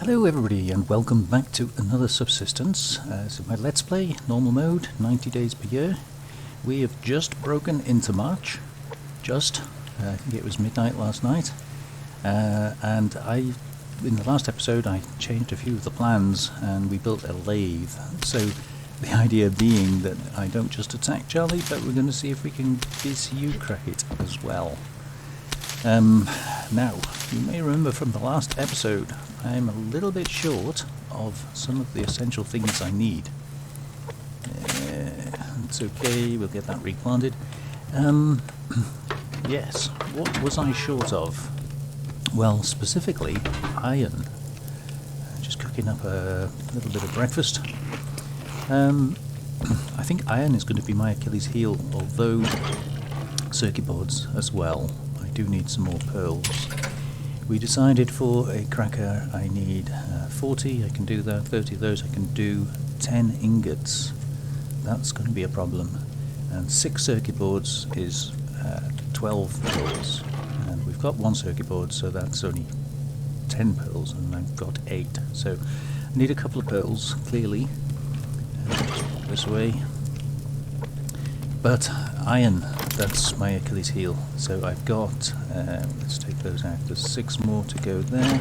Hello everybody and welcome back to another Subsistence. So my Let's Play, normal mode, 90 days per year. We have just broken into March. I think it was midnight last night. In the last episode I changed a few of the plans and we built a lathe. So the idea being that I don't just attack Charlie, but we're going to see if we can BCU crack it as well. Now, you may remember from the last episode, I'm a little bit short of some of the essential things I need. It's okay, we'll get that replanted. Yes, what was I short of? Well, specifically, iron. Just cooking up a little bit of breakfast. I think iron is going to be my Achilles heel, although circuit boards as well. I do need some more pearls. We decided for a cracker I need 40, I can do that, 30 of those I can do, 10 ingots, that's going to be a problem, and 6 circuit boards is 12 pearls, and we've got 1 circuit board, so that's only 10 pearls, and I've got 8, so I need a couple of pearls, clearly. Just put this away. But iron, that's my Achilles heel. So I've got, let's take those out, there's 6 more to go there.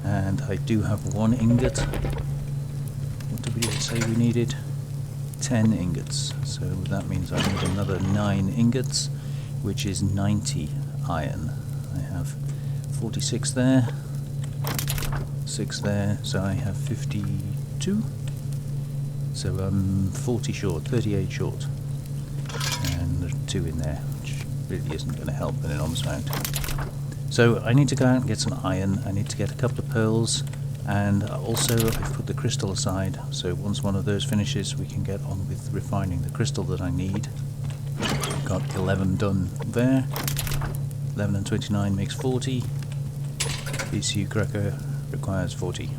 And I do have 1 ingot. What did we say we needed? 10 ingots. So that means I need another 9 ingots, which is 90 iron. I have 46 there, 6 there, so I have 52. So I'm 40 short, 38 short, and there's 2 in there, which really isn't going to help an enormous amount. So I need to go out and get some iron, I need to get a couple of pearls, and also I've put the crystal aside, so once one of those finishes we can get on with refining the crystal that I need. I've got 11 done there, 11 and 29 makes 40, BCU cracker requires 40.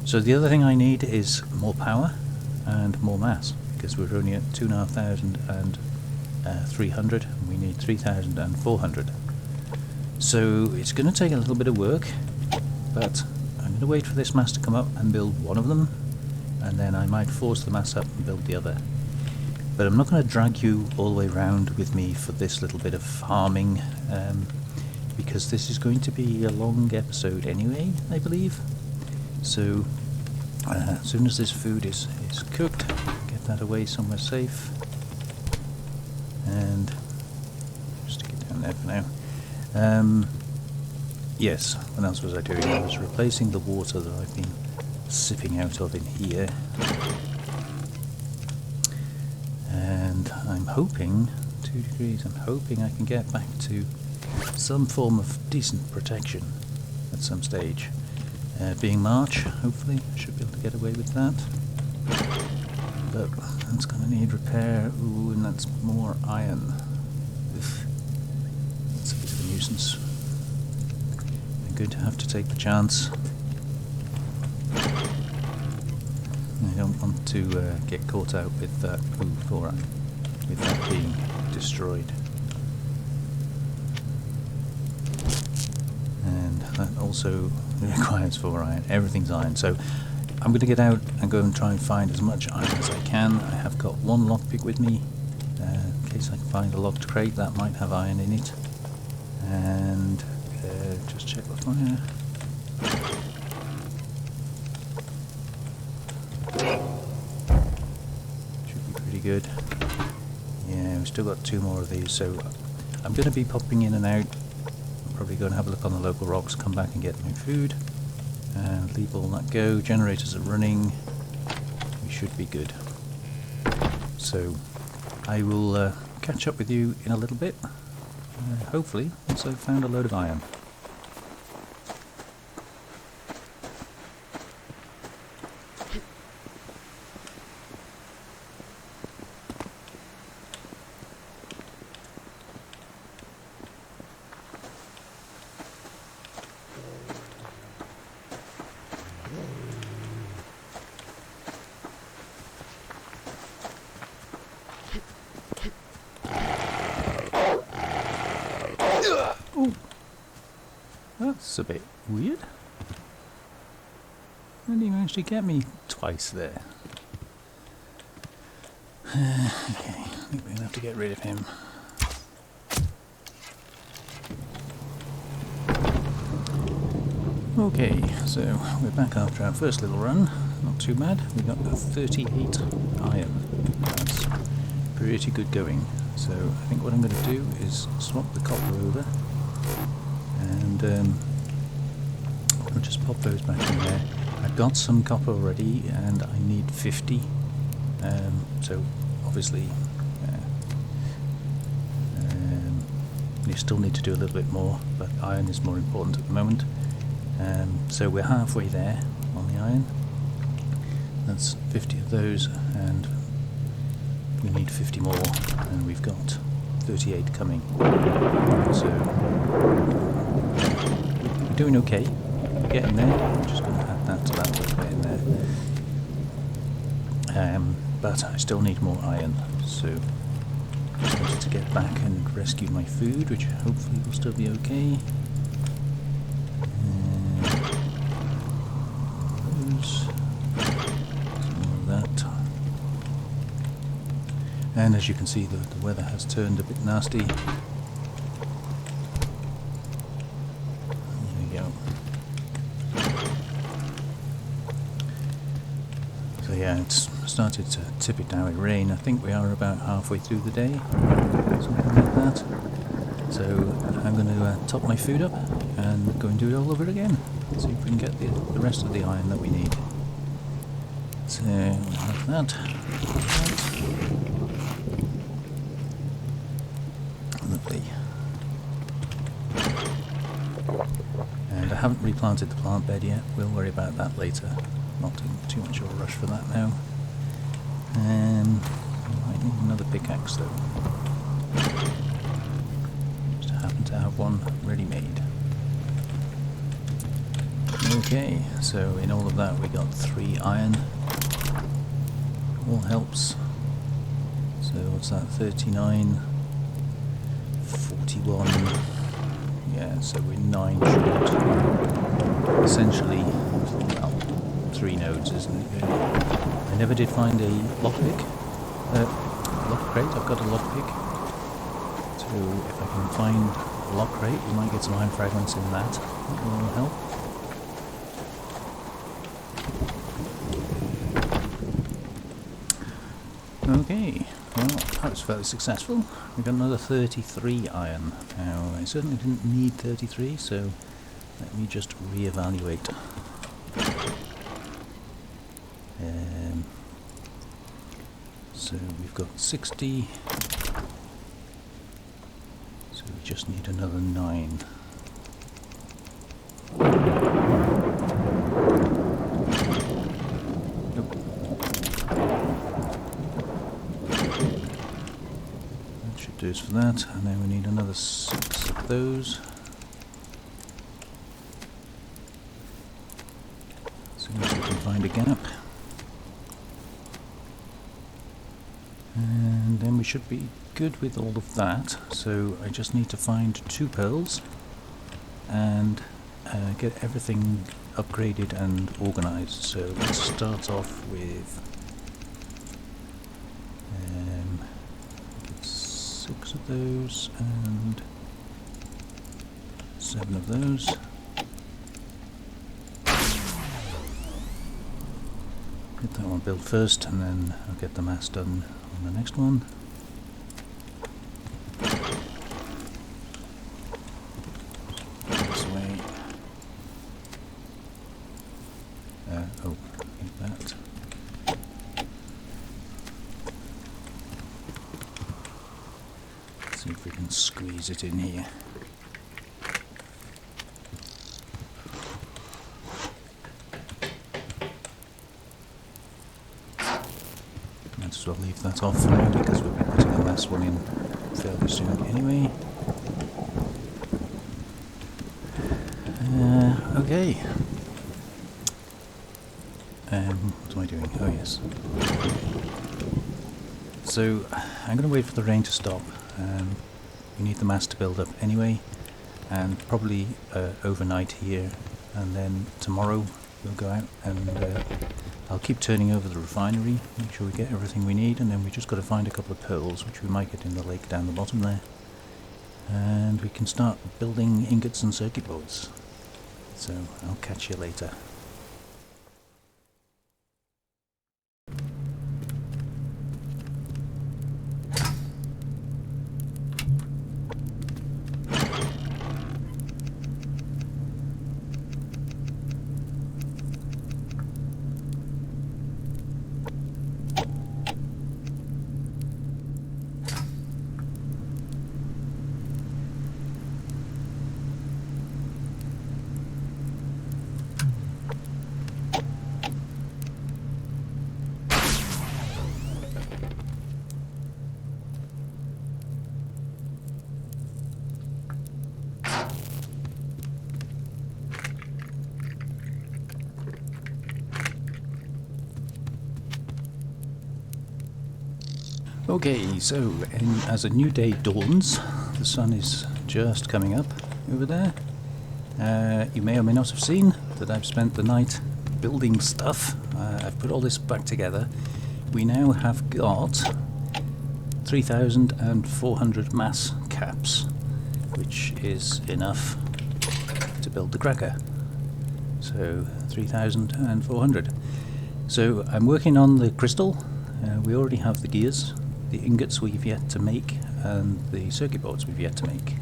So the other thing I need is more power and more mass, because we're only at 2,500 and 300, and we need 3,400. So it's going to take a little bit of work, but I'm going to wait for this mass to come up and build one of them, and then I might force the mass up and build the other. But I'm not going to drag you all the way around with me for this little bit of farming, because this is going to be a long episode anyway, I believe. So as soon as this food is cooked, get that away somewhere safe, and just stick it down there for now. Yes, what else was I doing? I was replacing the water that I've been sipping out of in here, and I'm hoping, 2 degrees, I'm hoping I can get back to some form of decent protection at some stage. Being March, hopefully I should be able to get away with that. But that's going to need repair. Ooh, and that's more iron. Oof. That's a bit of a nuisance. I'm going to have to take the chance. I don't want to get caught out with that with that being destroyed. And that also requires 4 iron. Everything's iron. So I'm going to get out and go and try and find as much iron as I can. I have got 1 lockpick with me, in case I can find a locked crate that might have iron in it. And just check the fire. Should be pretty good. Yeah, we've still got 2 more of these, so I'm going to be popping in and out. Probably go and have a look on the local rocks, come back and get my food, and leave all that go. Generators are running, we should be good. So I will catch up with you in a little bit, hopefully once I've found a load of iron. Ooh. That's a bit weird. Really managed to get me twice there. Okay, I think we're going to have to get rid of him. Okay, so we're back after our first little run. Not too bad. We got 38 iron. That's pretty good going. So I think what I'm going to do is swap the copper over, and I'll just pop those back in there. I've got some copper already, and I need 50. So obviously you still need to do a little bit more, but iron is more important at the moment. So we're halfway there on the iron. That's 50 of those, and we need 50 more, and we've got 38 coming. So we're doing okay. We're getting there. I'm just going to add that to that little bit in there. But I still need more iron, so just wanted to get back and rescue my food, which hopefully will still be okay. And as you can see, the weather has turned a bit nasty. There we go. So yeah, it's started to tip it down with rain. I think we are about halfway through the day, something like that. So I'm going to top my food up and go and do it all over again. See if we can get the rest of the iron that we need. So we'll have that. Lovely. And I haven't replanted the plant bed yet. We'll worry about that later. Not in too much of a rush for that now. I might need another pickaxe though. Just happen to have one ready made. Okay, so in all of that we got 3 iron. All helps. So what's that? 39. 41. Yeah, so we're 9 short. Essentially, well, 3 nodes, isn't it? Really? I never did find a lockpick. Lock crate. I've got a lockpick. So if I can find a lock crate, we might get some iron fragments in that. That will help. Okay. Well, that was fairly successful. We got another 33 iron. Now, I certainly didn't need 33, so let me just re-evaluate. So we've got 60. So we just need another 9. For that, and then we need another 6 of those. As soon as we can find a gap. And then we should be good with all of that. So I just need to find 2 pearls and get everything upgraded and organized. So let's start off with 6 of those and 7 of those. Get that one built first, and then I'll get the mass done on the next one. This way. Oh, need that. See if we can squeeze it in here. Might as well leave that off for now because we'll be putting the last one in fairly soon anyway. Okay. What am I doing? Oh yes. So I'm going to wait for the rain to stop. We need the mass to build up anyway, and probably overnight here, and then tomorrow we'll go out and I'll keep turning over the refinery, make sure we get everything we need, and then we just got to find a couple of pearls, which we might get in the lake down the bottom there. And we can start building ingots and circuit boards. So I'll catch you later. Okay, so as a new day dawns, the sun is just coming up over there. You may or may not have seen that I've spent the night building stuff. I've put all this back together. We now have got 3,400 mass caps, which is enough to build the cracker. So 3,400. So I'm working on the crystal. We already have the gears. The ingots we've yet to make, and the circuit boards we've yet to make.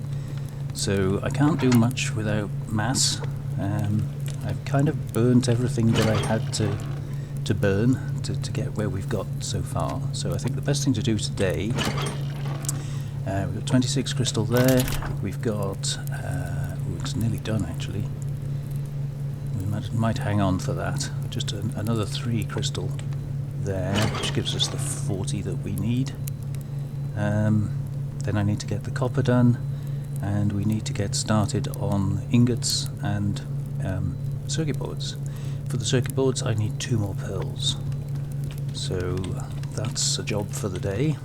So I can't do much without mass. I've kind of burnt everything that I had to burn to get where we've got so far. So I think the best thing to do today, we've got 26 crystal there, we've got, it's nearly done actually. We might hang on for that. Just another 3 crystal there, which gives us the 40 that we need. Then I need to get the copper done, and we need to get started on ingots and circuit boards. For the circuit boards I need 2 more pearls, so that's a job for the day.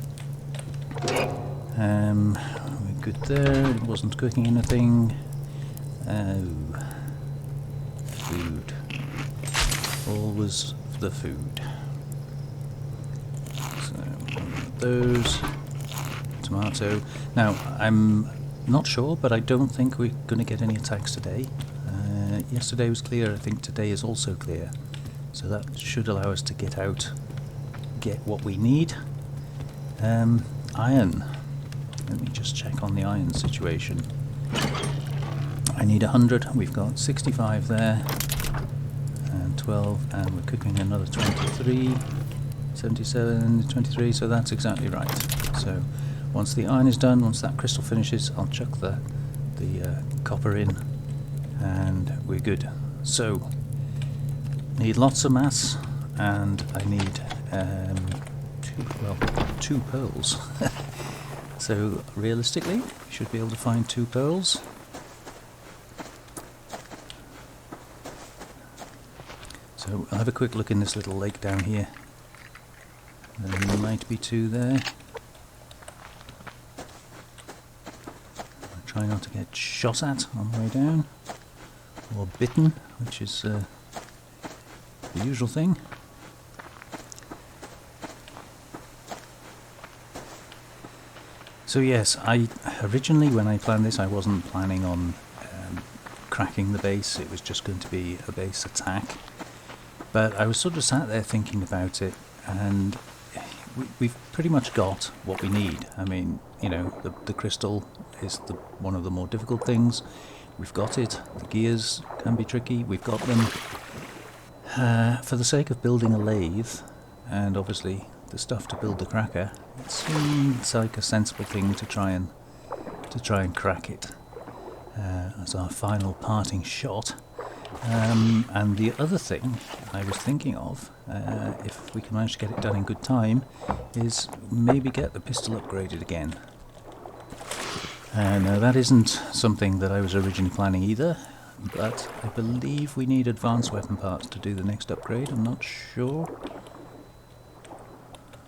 We're good there, it wasn't cooking anything. Food, always the food. Those, tomato. Now I'm not sure, but I don't think we're going to get any attacks today. Yesterday was clear, I think today is also clear, so that should allow us to get out, get what we need. Iron, let me just check on the iron situation. I need 100, we've got 65 there, and 12, and we're cooking another 23. 77, 23, so that's exactly right. So once the iron is done, once that crystal finishes, I'll chuck the copper in, and we're good. So need lots of mass, and I need 2 pearls. So realistically, we should be able to find 2 pearls. So I'll have a quick look in this little lake down here. There might be 2 there. I'll try not to get shot at on the way down, or bitten, which is the usual thing. So yes, originally when I planned this, I wasn't planning on cracking the base. It was just going to be a base attack. But I was sort of sat there thinking about it, and we've pretty much got what we need. I mean, you know, the crystal is one of the more difficult things. We've got it. The gears can be tricky. We've got them. For the sake of building a lathe, and obviously the stuff to build the cracker, it seems like a sensible thing to try and crack it as our final parting shot. And the other thing I was thinking of, if we can manage to get it done in good time, is maybe get the pistol upgraded again. Now that isn't something that I was originally planning either, but I believe we need advanced weapon parts to do the next upgrade. I'm not sure.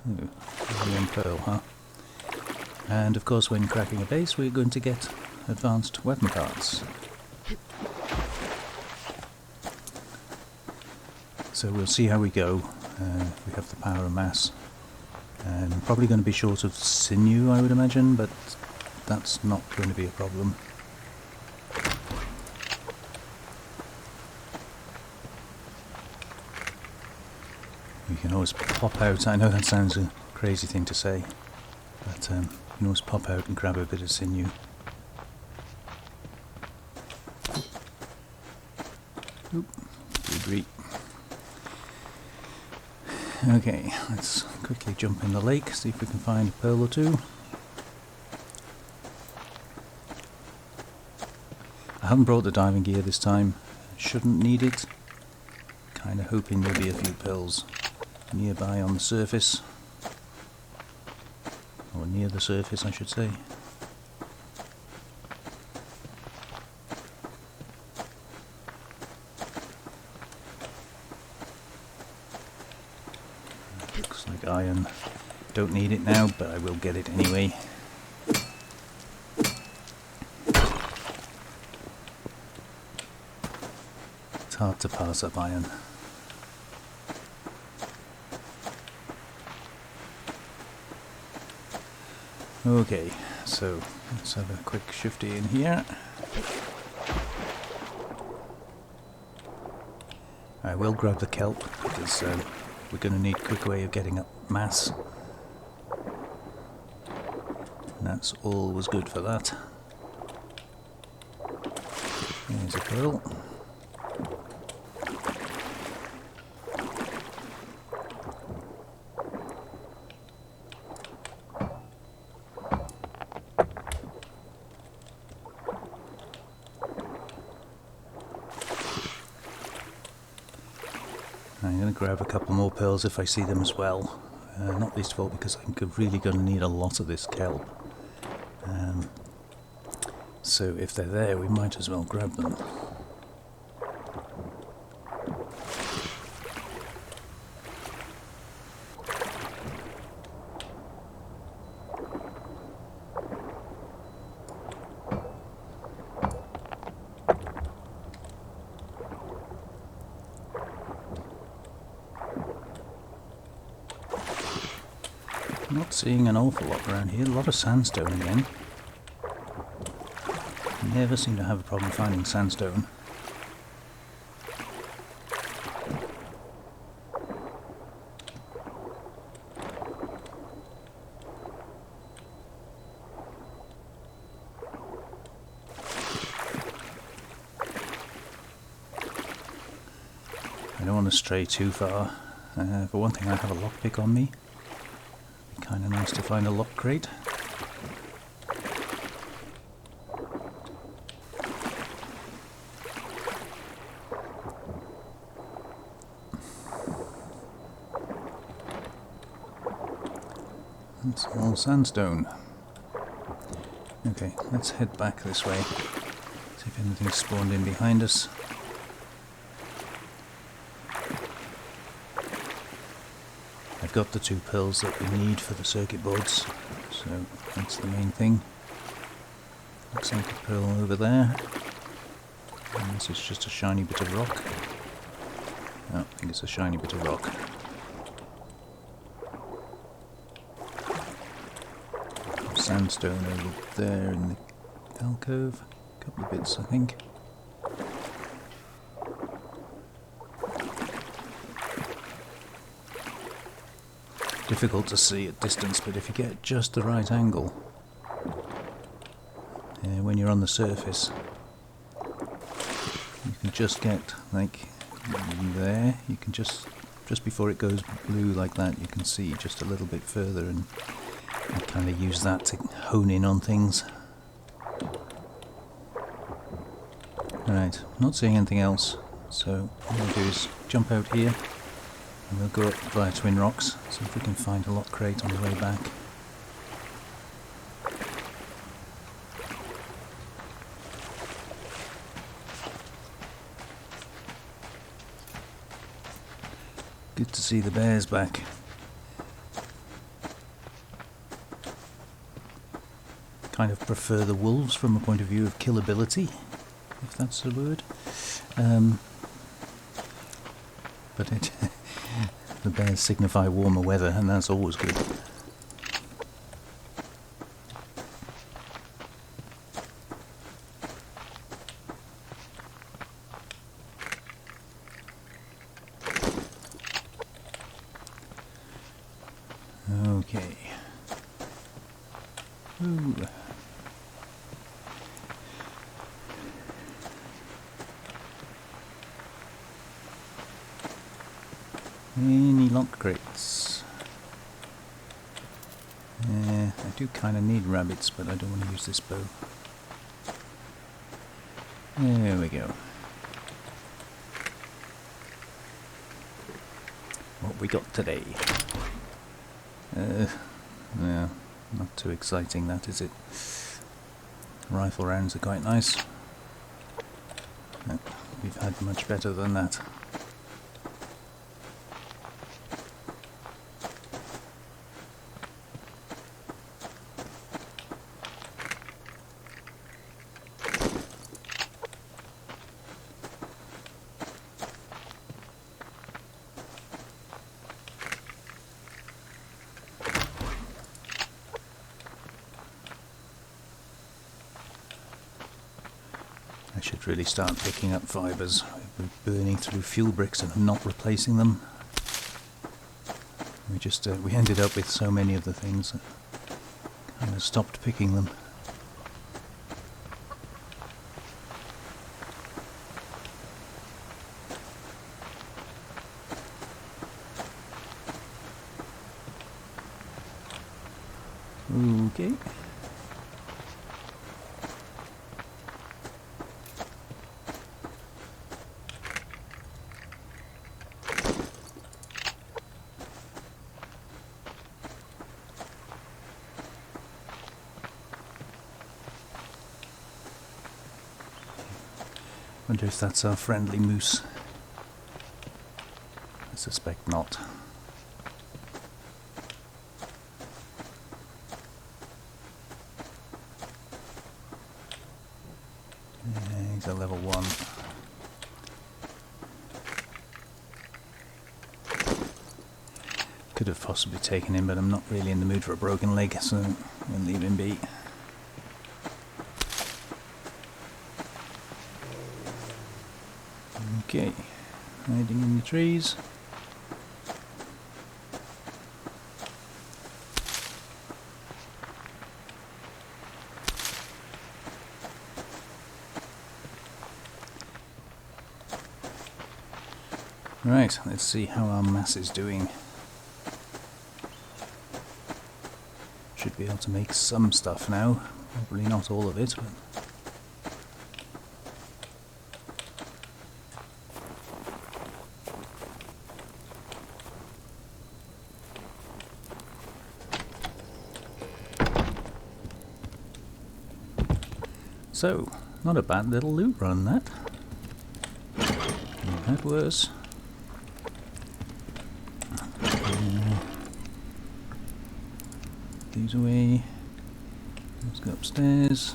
Ooh, one pearl, huh? And of course when cracking a base we're going to get advanced weapon parts. so we'll see how we go. We have the power of mass. Probably going to be short of sinew, I would imagine, but that's not going to be a problem. You can always pop out. I know that sounds a crazy thing to say, but you can always pop out and grab a bit of sinew. Oop, debris. Okay, let's quickly jump in the lake, see if we can find a pearl or two. I haven't brought the diving gear this time. Shouldn't need it. Kind of hoping there'll be a few pearls nearby on the surface. Or near the surface, I should say. Looks like iron. Don't need it now, but I will get it anyway. It's hard to pass up iron. Okay, so let's have a quick shifty in here. I will grab the kelp because we're going to need a quick way of getting up mass. And that's always good for that. There's a pearl. I'm going to grab a couple more pearls if I see them as well, not least of all because I'm really going to need a lot of this kelp. So if they're there, we might as well grab them. Not seeing an awful lot around here. A lot of sandstone again. Never seem to have a problem finding sandstone. I don't want to stray too far. For one thing, I have a lockpick on me. Kind of nice to find a lock crate. That's all sandstone. Okay, let's head back this way. See if anything's spawned in behind us. I've got the 2 pearls that we need for the circuit boards, so that's the main thing. Looks like a pearl over there. And this is just a shiny bit of rock. Oh, I think it's a shiny bit of rock. Sandstone over there in the alcove. A couple of bits, I think. Difficult to see at distance, but if you get just the right angle when you're on the surface, you can just get like there. You can just before it goes blue like that, you can see just a little bit further, and kind of use that to hone in on things. Right, not seeing anything else, so what we'll do is jump out here. And we'll go up via Twin Rocks, see if we can find a lock crate on the way back. Good to see the bears back. Kind of prefer the wolves from a point of view of killability, if that's the word. but the bears signify warmer weather, and that's always good. Okay. Ooh. Any locked crates? I do kind of need rabbits, but I don't want to use this bow. There we go. What we got today? Yeah, not too exciting, that is it. Rifle rounds are quite nice. We've had much better than that. I should really start picking up fibres. We're burning through fuel bricks and not replacing them. We ended up with so many of the things that kind of stopped picking them. Okay. Wonder if that's our friendly moose. I suspect not. Yeah, he's a level 1. Could have possibly taken him, but I'm not really in the mood for a broken leg, so we'll leave him be. Okay, hiding in the trees. Right, let's see how our mass is doing. Should be able to make some stuff now. Probably not all of it, but... So, not a bad little loot run, that. We've had worse. These away. Let's go upstairs.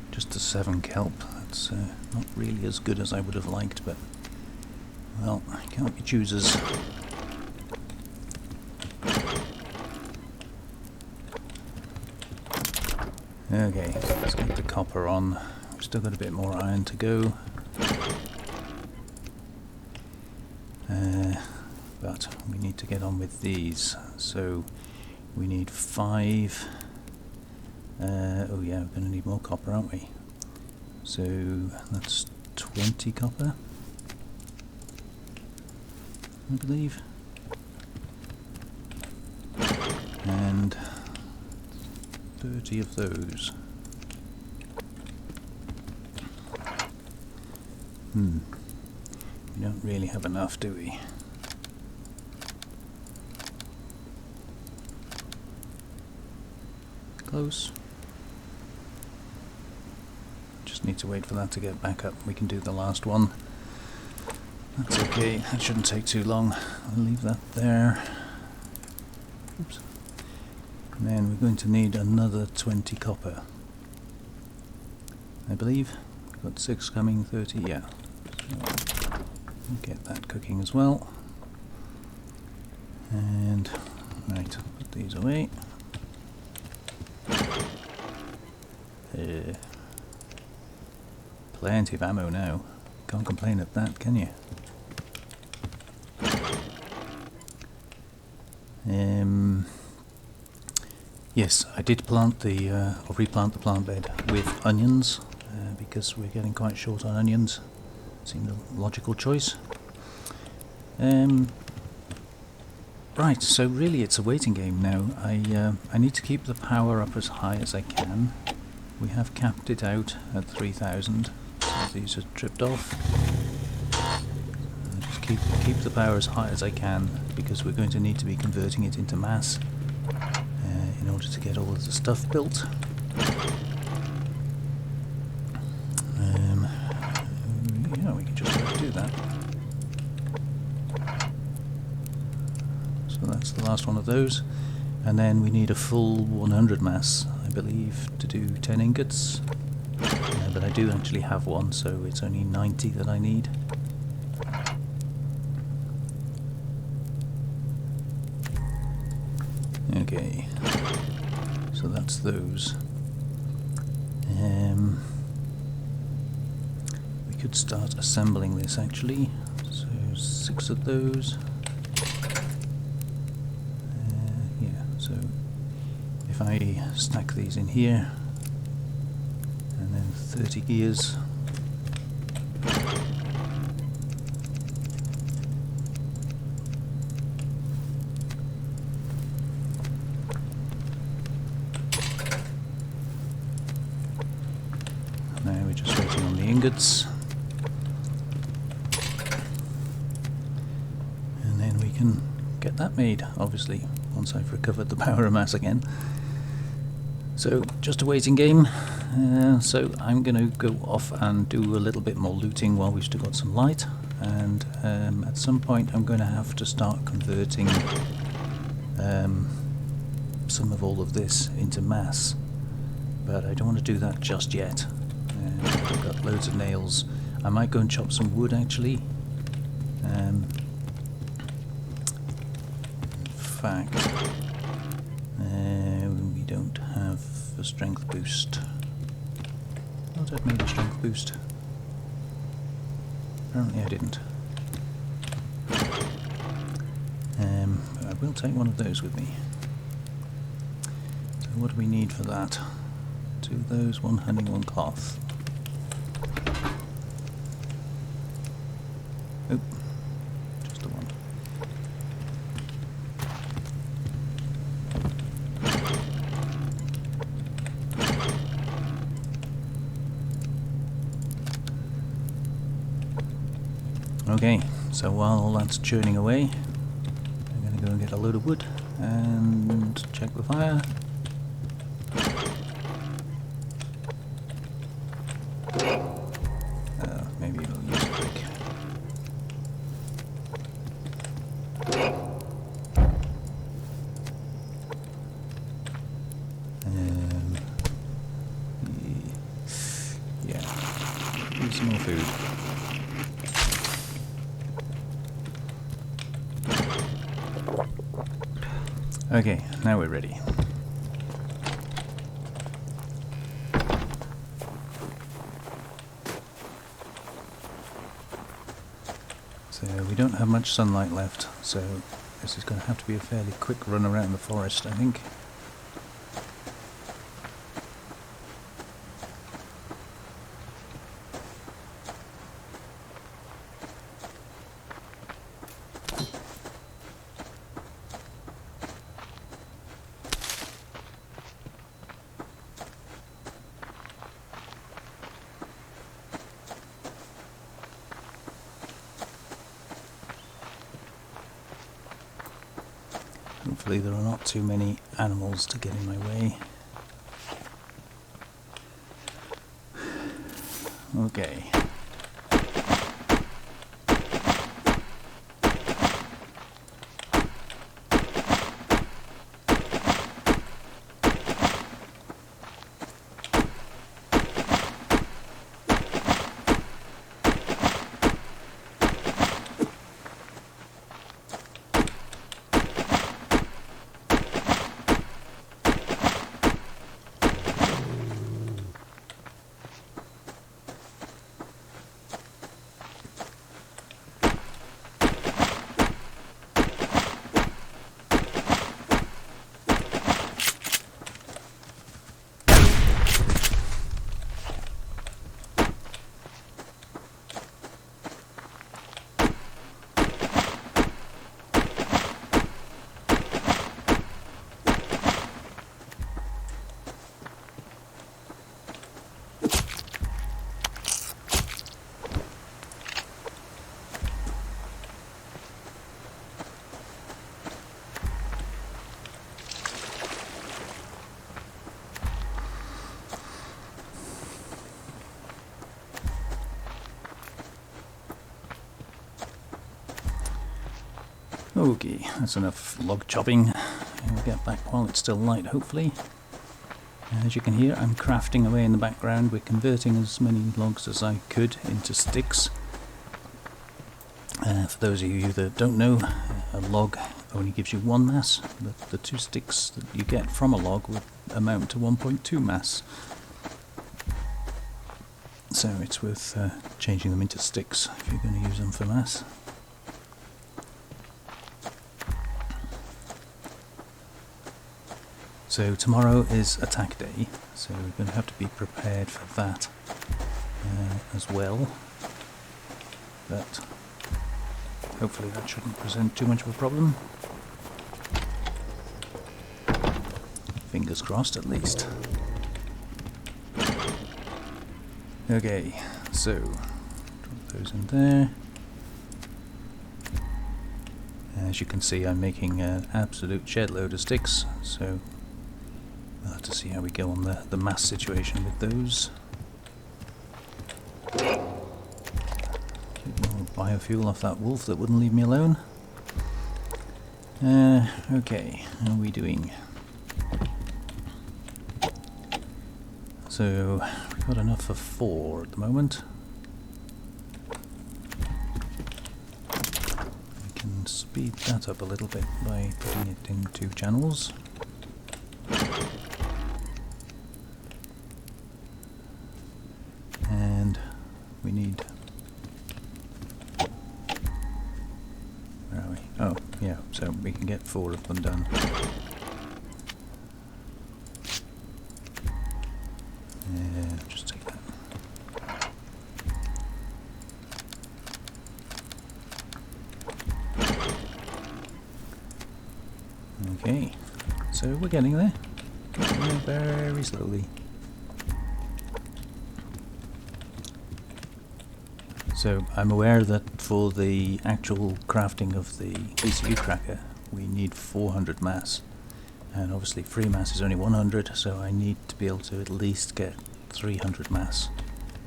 Just a 7 kelp. That's not really as good as I would have liked, but well, can't be choosers. Okay, let's get the copper on. We've still got a bit more iron to go. But we need to get on with these. So we need 5. Oh yeah, we're going to need more copper, aren't we? So that's 20 copper, I believe. And 30 of those. We don't really have enough, do we? Close. Just need to wait for that to get back up. We can do the last one. That's okay. That shouldn't take too long. I'll leave that there. Oops. And then we're going to need another 20 copper, I believe. We've got 6 coming, 30, yeah. So we'll get that cooking as well. And, right, put these away. Plenty of ammo now. Can't complain at that, can you? Yes, I did plant the, or replant the plant bed with onions, because we're getting quite short on onions. Seemed a logical choice. Right, so really it's a waiting game now. I need to keep the power up as high as I can. We have capped it out at 3,000, so these are tripped off. Just keep the power as high as I can, because we're going to need to be converting it into mass in order to get all of the stuff built. Yeah, we can just do that. So that's the last one of those. And then we need a full 100 mass, I believe, to do 10 ingots. But I do actually have one, so it's only 90 that I need. Okay, so that's those. We could start assembling this actually. So 6 of those. Yeah, so if I stack these in here, and then 30 gears. Now we're just waiting on the ingots. And then we can get that made, obviously, once I've recovered the power of mass again. So, just a waiting game. So I'm going to go off and do a little bit more looting while we've still got some light. And at some point I'm going to have to start converting some of all of this into mass. But I don't want to do that just yet. I've got loads of nails. I might go and chop some wood actually. In fact, we don't have a strength boost. I thought I'd made a strength boost. Apparently I didn't. But I will take one of those with me. So what do we need for that? 2 of those, 1 honey, 1 cloth. Oh, just the one. Okay, so while that's churning away, I'm going to go and get a load of wood and check the fire. Maybe it'll use a brick. Yeah, need some more food. Okay, now we're ready. So we don't have much sunlight left, so this is going to have to be a fairly quick run around the forest, I think. Hopefully there are not too many animals to get in my way. Okay. Okay, that's enough log chopping. We'll get back while it's still light, hopefully. As you can hear, I'm crafting away in the background. We're converting as many logs as I could into sticks. For those of you that don't know, a log only gives you 1 mass, but the 2 sticks that you get from a log would amount to 1.2 mass. So it's worth changing them into sticks if you're going to use them for mass. So tomorrow is attack day, so we're going to have to be prepared for that as well. But hopefully that shouldn't present too much of a problem. Fingers crossed at least. Okay, so drop those in there. As you can see, I'm making an absolute shed load of sticks, so we'll have to see how we go on the mass situation with those. Get more biofuel off that wolf that wouldn't leave me alone. Okay, how are we doing? So, we've got enough for 4 at the moment. We can speed that up a little bit by putting it in 2 channels. And we need... where are we? Oh, yeah, so we can get 4 of them done. Just take that. Okay, so we're getting there. Getting there very slowly. So I'm aware that for the actual crafting of the ECU cracker we need 400 mass. And obviously free mass is only 100, so I need to be able to at least get 300 mass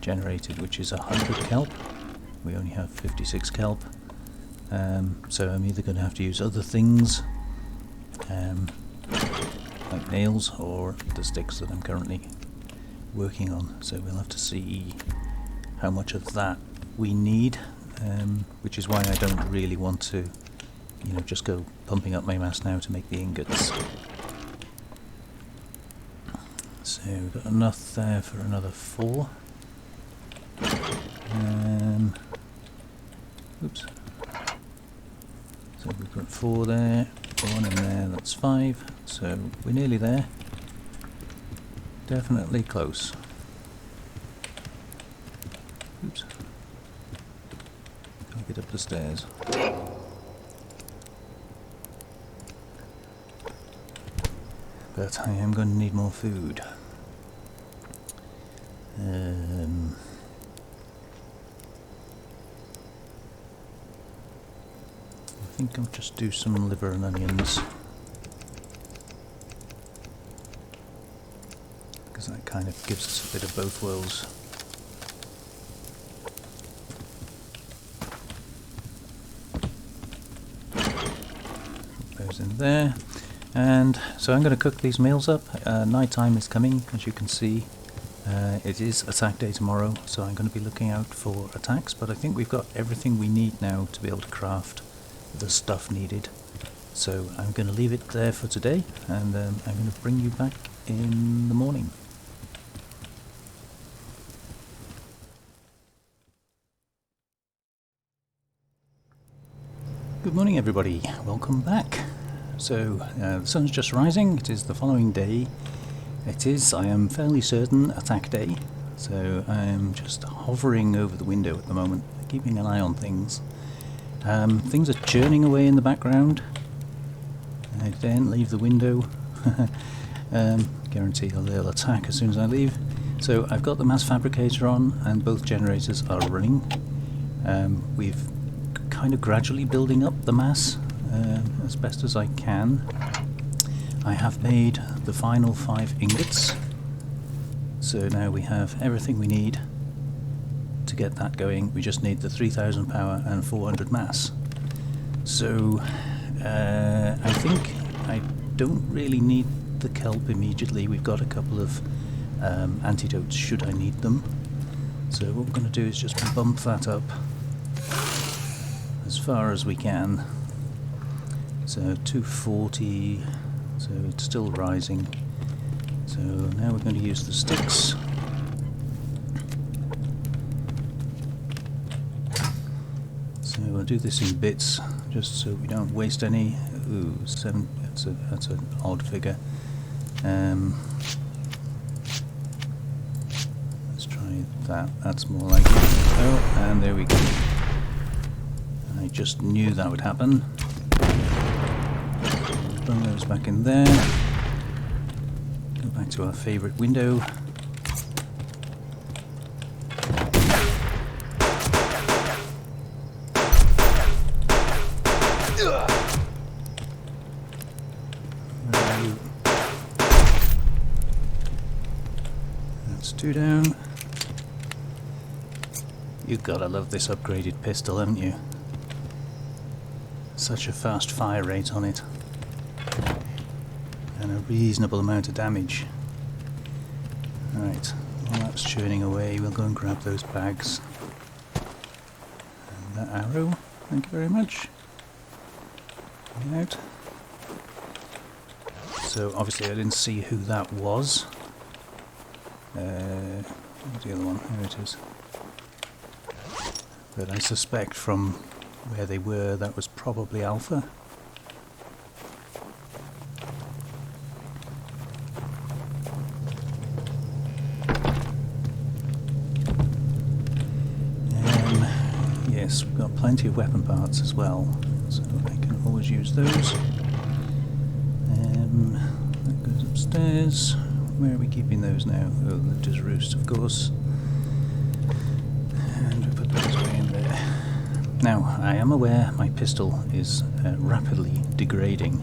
generated, which is 100 kelp. We only have 56 kelp, so I'm either going to have to use other things, like nails, or the sticks that I'm currently working on. So we'll have to see how much of that we need, which is why I don't really want to, you know, just go pumping up my mass now to make the ingots. So we've got enough there for another 4. Oops. So we've got 4 there, 1 in there, that's 5. So we're nearly there. Definitely close. Oops. Gotta get up the stairs. But I am going to need more food. I think I'll just do some liver and onions, because that kind of gives us a bit of both worlds. Put those in there. And so I'm going to cook these meals up. Night time is coming, as you can see. It is attack day tomorrow, so I'm going to be looking out for attacks, but I think we've got everything we need now to be able to craft the stuff needed. So I'm going to leave it there for today, and I'm going to bring you back in the morning. Good morning everybody, welcome back. So the sun's just rising, it is the following day. I am fairly certain, attack day. So I am just hovering over the window at the moment, keeping an eye on things. Things are churning away in the background. I daren't leave the window. Guarantee they'll attack as soon as I leave. So I've got the mass fabricator on and both generators are running. We've kind of gradually building up the mass as best as I can. I have made the final 5 ingots, so now we have everything we need to get that going. We just need the 3000 power and 400 mass. So I think I don't really need the kelp immediately. We've got a couple of antidotes should I need them. So what we're going to do is just bump that up as far as we can. So 240, so it's still rising. So now we're going to use the sticks. So we'll do this in bits, just so we don't waste any. Ooh, 7, that's an odd figure. Let's try that, that's more like it. Oh, and there we go. I just knew that would happen. Bring those back in there. Go back to our favourite window. That's 2 down. You've gotta love this upgraded pistol, haven't you? Such a fast fire rate on it. And a reasonable amount of damage. Right, while that's churning away, we'll go and grab those bags. And that arrow, thank you very much. Get out. So obviously I didn't see who that was. Where's the other one? There it is. But I suspect from where they were, that was probably Alpha. Yes, we've got plenty of weapon parts as well, so I can always use those. That goes upstairs. Where are we keeping those now? Oh, the Does Roost, of course. And we put those away in there. Now, I am aware my pistol is rapidly degrading.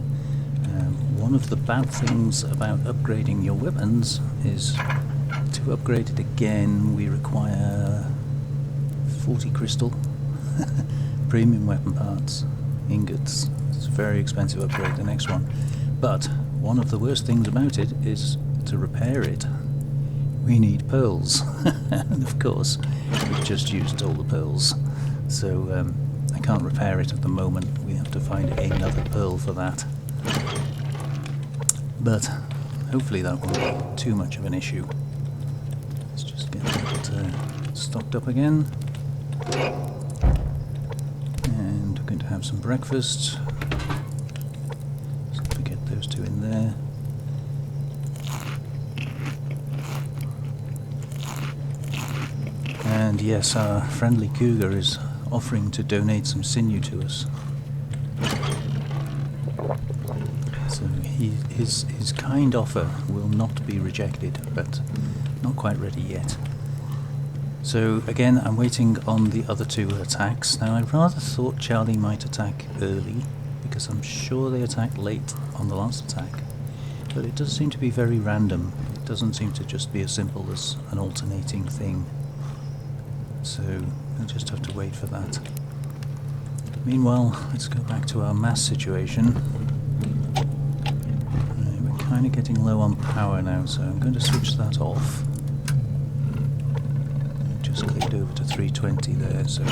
One of the bad things about upgrading your weapons is to upgrade it again we require 40 crystal. Premium weapon parts, ingots. It's a very expensive upgrade, the next one. But one of the worst things about it is to repair it. We need pearls. And of course, we've just used all the pearls. So I can't repair it at the moment. We have to find another pearl for that. But hopefully that won't be too much of an issue. Let's just get that stocked up again. And we're going to have some breakfast. So we get those 2 in there. And yes, our friendly cougar is offering to donate some sinew to us. So his kind offer will not be rejected, but not quite ready yet. So again, I'm waiting on the other 2 attacks. Now I rather thought Charlie might attack early, because I'm sure they attacked late on the last attack. But it does seem to be very random. It doesn't seem to just be as simple as an alternating thing. So I'll just have to wait for that. Meanwhile, let's go back to our mass situation. We're kind of getting low on power now, so I'm going to switch that off. Just clicked over to 320 there, so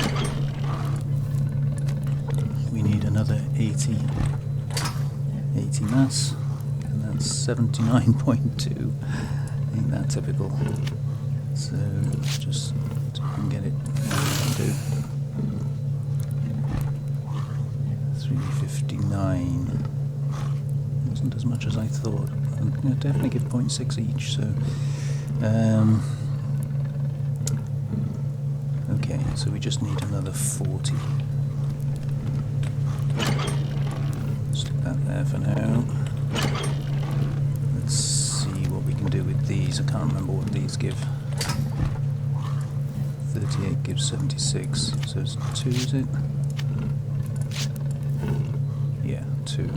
we need another 80 mass, and that's 79.2. Ain't that typical? So let's just get it. Do 359. Wasn't as much as I thought. I'm going to definitely give 0.6 each. So. Okay, so we just need another 40. Stick that there for now. Let's see what we can do with these. I can't remember what these give. 38 gives 76, so it's 2, is it? Yeah, 2.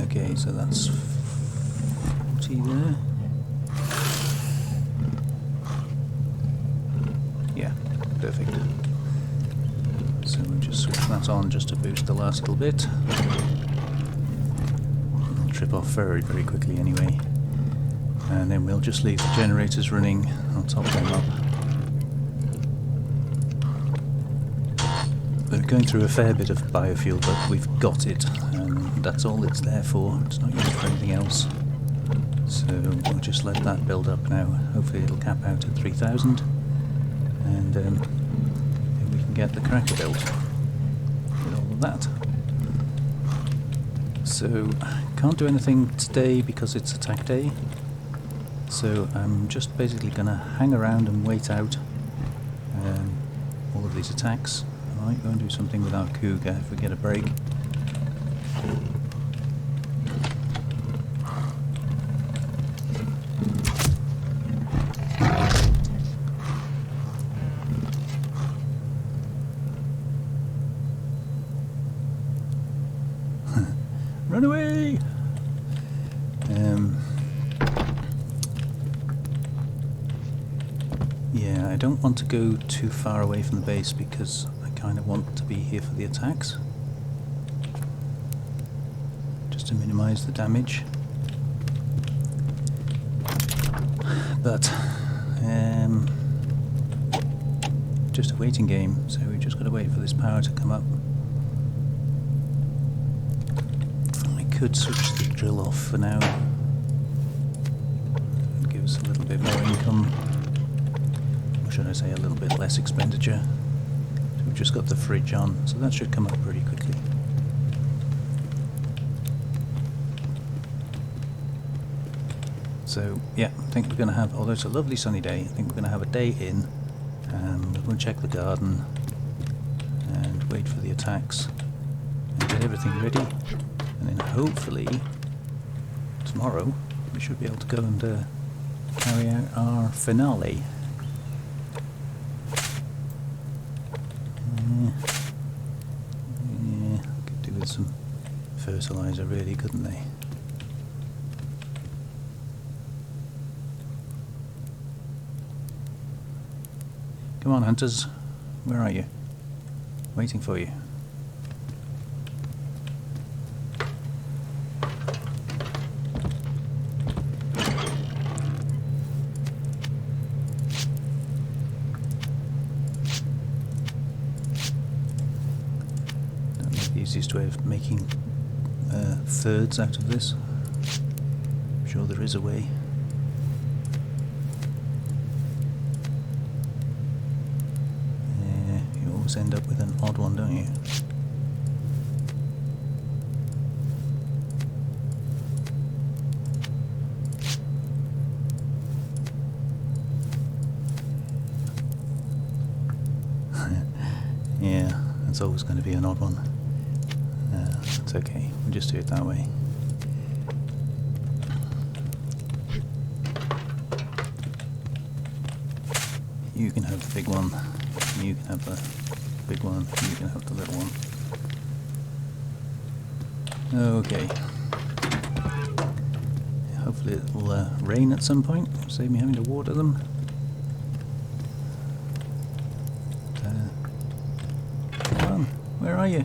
Okay, so that's 40 there. Yeah, perfect. So we'll just switch that on just to boost the last little bit. It'll trip off very, very quickly anyway. And then we'll just leave the generators running. I'll top them up. We're going through a fair bit of biofuel, but we've got it, and that's all it's there for. It's not used for anything else. So we'll just let that build up now. Hopefully it'll cap out at 3,000, and then we can get the cracker built with all of that. So can't do anything today because it's attack day. So I'm just basically going to hang around and wait out all of these attacks. I might go and do something with our cougar if we get a break. Run away! Yeah, I don't want to go too far away from the base because I kind of want to be here for the attacks, just to minimise the damage. But just a waiting game, so we've just got to wait for this power to come up. I could switch the drill off for now. It'll give us a little bit more income. Should I say a little bit less expenditure. So we've just got the fridge on, so that should come up pretty quickly. So yeah, I think we're going to have, although it's a lovely sunny day, I think we're going to have a day in. We're going to check the garden and wait for the attacks and get everything ready, and then hopefully tomorrow we should be able to go and carry out our finale. Yeah, could do with some fertilizer really, couldn't they? Come on, hunters. Where are you? Waiting for you. Easiest way of making thirds out of this. I'm sure there is a way. Yeah, you always end up with an odd one, don't you? Yeah, it's always going to be an odd one. It's okay, we'll just do it that way. You can have the big one, you can have the big one, you can have the little one. Okay. Hopefully it'll rain at some point, save me having to water them. Come on, where are you?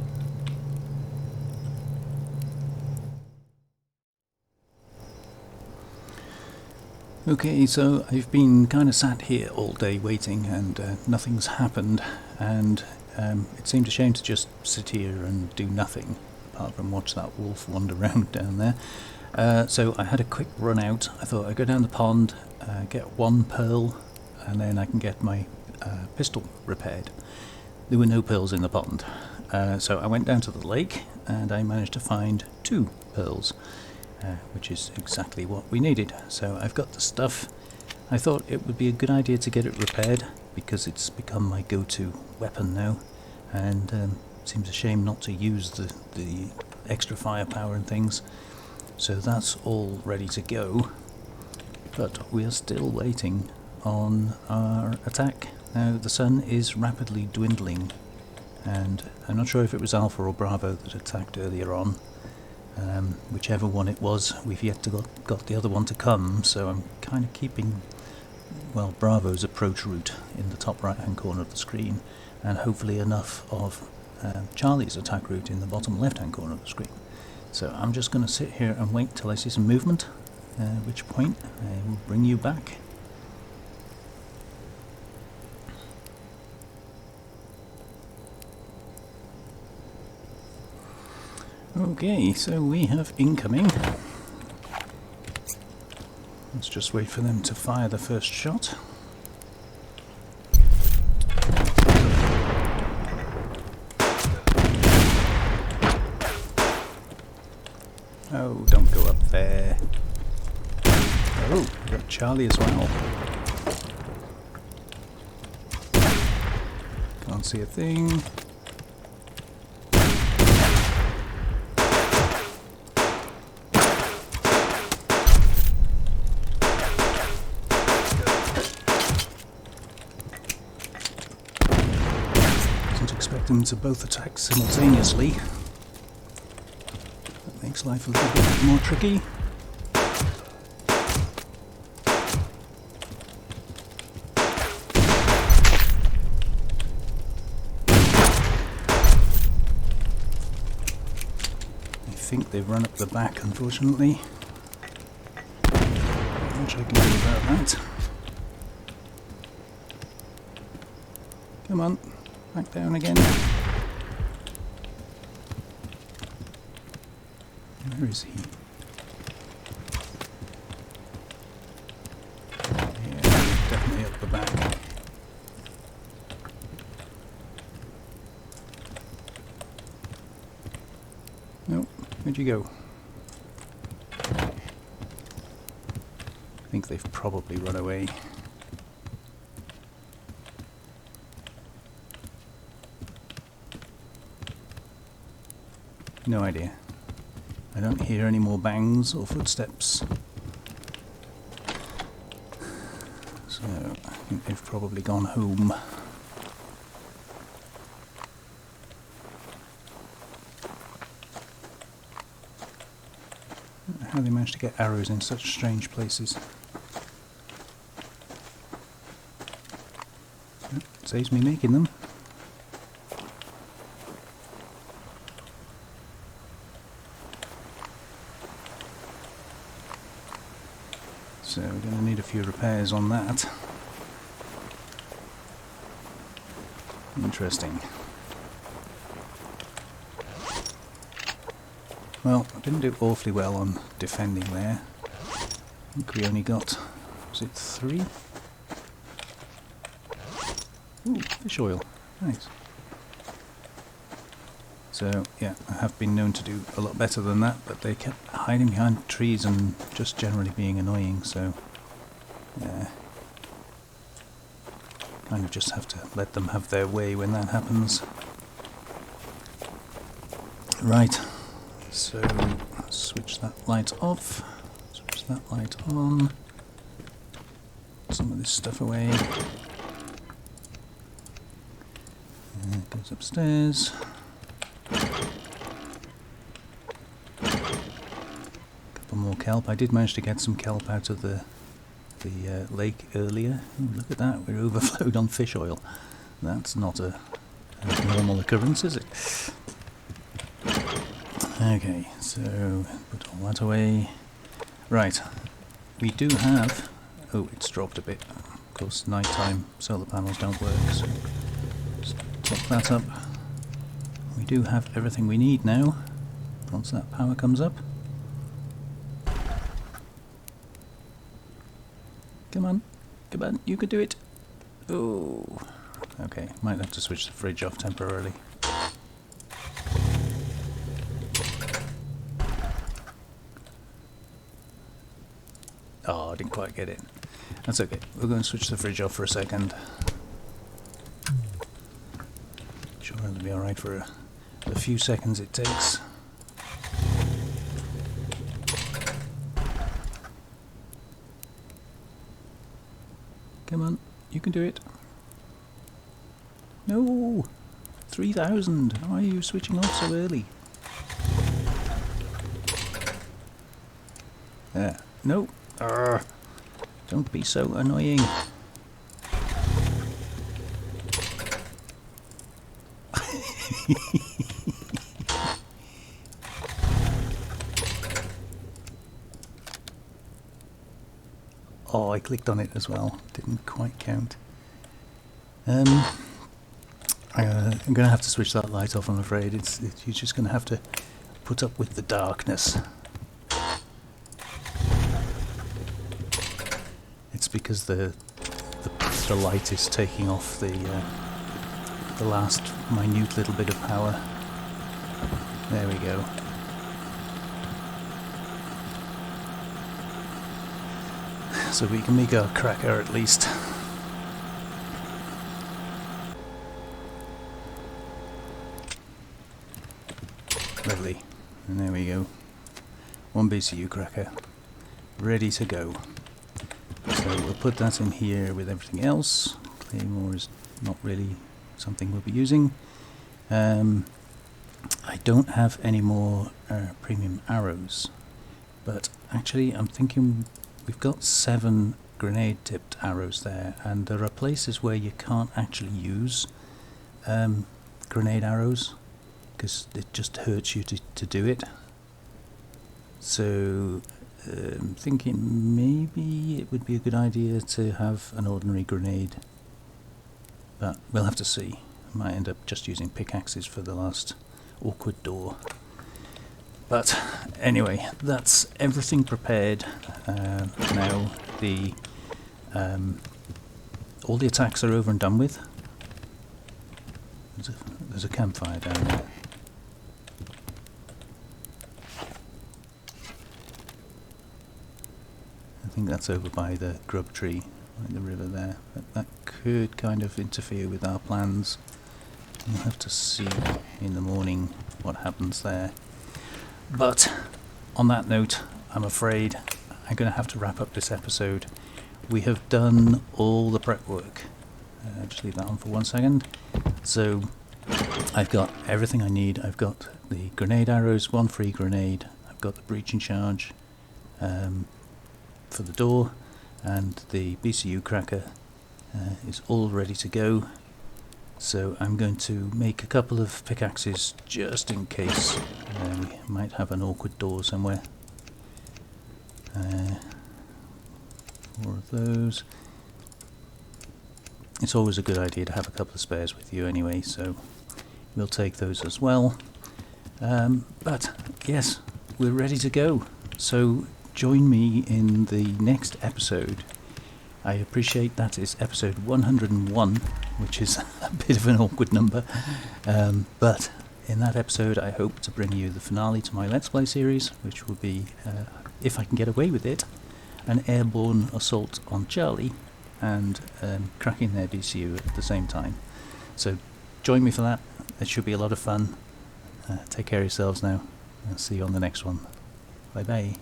Okay, so I've been kind of sat here all day waiting and nothing's happened, and it seemed a shame to just sit here and do nothing apart from watch that wolf wander around down there. So I had a quick run out. I thought I'd go down the pond, get one pearl, and then I can get my pistol repaired. There were no pearls in the pond, so I went down to the lake and I managed to find 2 pearls. Which is exactly what we needed. So I've got the stuff. I thought it would be a good idea to get it repaired because it's become my go-to weapon now, and it seems a shame not to use the extra firepower and things. So that's all ready to go, but we are still waiting on our attack. Now the sun is rapidly dwindling, and I'm not sure if it was Alpha or Bravo that attacked earlier on. Whichever one it was, we've yet to got the other one to come, so I'm kind of keeping, well, Bravo's approach route in the top right hand corner of the screen, and hopefully enough of Charlie's attack route in the bottom left-hand corner of the screen. So I'm just going to sit here and wait till I see some movement, at which point I will bring you back. Okay, so we have incoming. Let's just wait for them to fire the first shot. Oh, don't go up there. Oh, we've got Charlie as well. Can't see a thing. Wasn't expecting them to both attack simultaneously. Makes life a little bit more tricky. I think they've run up the back, unfortunately. Not much I can do about that. Come on, back down again. Where is he? Yeah, definitely up the back. Nope, where'd you go? I think they've probably run away. No idea. I don't hear any more bangs or footsteps. So, I think they've probably gone home. I don't know how they managed to get arrows in such strange places. It saves me making them. So we're going to need a few repairs on that. Interesting. Well, I didn't do awfully well on defending there. I think we only got, was it 3? Ooh, fish oil. Nice. So, yeah, I have been known to do a lot better than that, but they kept hiding behind trees and just generally being annoying, so kind of just have to let them have their way when that happens. Right, so switch that light off, switch that light on, put some of this stuff away. And it goes upstairs. More kelp. I did manage to get some kelp out of the lake earlier. Ooh, look at that, we're overflowed on fish oil. That's not a normal occurrence, is it? Okay, so put all that away. Right, we do have... Oh, it's dropped a bit. Of course, nighttime solar panels don't work, so just top that up. We do have everything we need now, once that power comes up. Come on, you could do it. Oh, okay, might have to switch the fridge off temporarily. Oh, I didn't quite get it. That's okay, we're going to switch the fridge off for a second. Sure, it'll be alright for a few seconds it takes. Come on, you can do it. No! 3,000! Why are you switching off so early? There. No! Arrgh. Don't be so annoying. Oh, I clicked on it as well. Didn't quite count. I'm going to have to switch that light off, I'm afraid. You're just going to have to put up with the darkness. It's because the light is taking off the last minute little bit of power. There we go. So we can make our cracker at least. Lovely. And there we go. One BCU cracker. Ready to go. So we'll put that in here with everything else. Claymore is not really something we'll be using. I don't have any more premium arrows. But actually I'm thinking we've got 7 grenade-tipped arrows there, and there are places where you can't actually use grenade arrows because it just hurts you to do it. So I'm thinking maybe it would be a good idea to have an ordinary grenade, but we'll have to see. I might end up just using pickaxes for the last awkward door. But anyway, that's everything prepared. Now all the attacks are over and done with. There's a campfire down there. I think that's over by the grub tree, by the river there. That could kind of interfere with our plans. We'll have to see in the morning what happens there. But on that note, I'm afraid I'm going to have to wrap up this episode. We have done all the prep work. Just leave that on for 1 second. So I've got everything I need. I've got the grenade arrows, 1 free grenade. I've got the breaching charge for the door, and the BCU cracker is all ready to go. So I'm going to make a couple of pickaxes just in case we might have an awkward door somewhere. 4 of those. It's always a good idea to have a couple of spares with you anyway, so we'll take those as well. But yes, we're ready to go. So join me in the next episode. I appreciate that is episode 101, which is a bit of an awkward number, but in that episode I hope to bring you the finale to my Let's Play series, which will be, if I can get away with it, an airborne assault on Charlie and cracking their BCU at the same time. So join me for that. It should be a lot of fun. Take care of yourselves now. I'll see you on the next one. Bye bye.